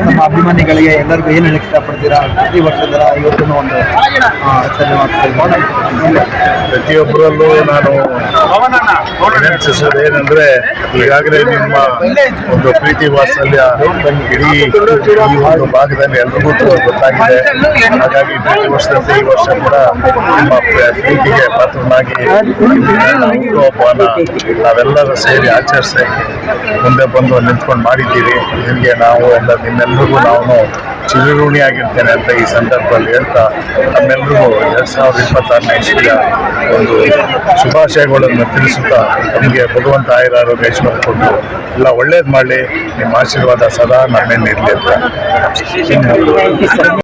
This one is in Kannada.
ನಮ್ಮ ಅಭಿಮಾನಿಗಳಿಗೆ ಎಲ್ಲರಿಗೂ ಏನು ಹೇಳಕ್ಕೆ ಇಷ್ಟಪಡ್ತೀರಾ? ಪ್ರತಿ ವರ್ಷದ ಇವತ್ತು ಒಂದು ಪ್ರತಿಯೊಬ್ಬರಲ್ಲೂ ನಾನು ವಿನಂತಿಸೋದು ಏನಂದ್ರೆ, ಈಗಾಗಲೇ ನಿಮ್ಮ ಒಂದು ಪ್ರೀತಿ ವಾತ್ಸಲ್ಯ ಇಡೀ ಈ ಒಂದು ಭಾಗದಲ್ಲಿ ಎಲ್ರಿಗೂ ಗೊತ್ತಾಗಿದೆ. ಹಾಗಾಗಿ ಪ್ರತಿ ವರ್ಷದಂತೆ ಈ ವರ್ಷ ಕೂಡ ನಿಮ್ಮ ಪ್ರೀತಿಗೆ ಪಾತ್ರನಾಗಿ ಹುಟ್ಟುಹಬ್ಬನ ನಾವೆಲ್ಲರೂ ಸೇರಿ ಆಚರಿಸಿ ಮುಂದೆ ಬಂದು ನಿಂತ್ಕೊಂಡು ಮಾಡಿದ್ದೀರಿ. ನಿಮಗೆ ನಾವು ಎಲ್ಲ ನಿಮ್ಮೆಲ್ಲರಿಗೂ ನಾವು ಚಿರಋಣಿಯಾಗಿರ್ತೇನೆ ಅಂತ ಈ ಸಂದರ್ಭದಲ್ಲಿ ಹೇಳ್ತಾ, ನಮ್ಮೆಲ್ಲರಿಗೂ 2026ನೇ ಇಸ್ವಿಯ ಒಂದು ಶುಭಾಶಯಗಳನ್ನು ತಿಳಿಸುತ್ತಾ, ನಮಗೆ ಭಗವಂತ ಆಯುರಾರೋಗ್ಯ ಐಶ್ವರ್ಯ ಕೊಟ್ಟು ಎಲ್ಲ ಒಳ್ಳೇದು ಮಾಡಲಿ, ನಿಮ್ಮ ಆಶೀರ್ವಾದ ಸದಾ ನಮ್ಮೇಲೆ ಇರಲಿ ಅಂತ.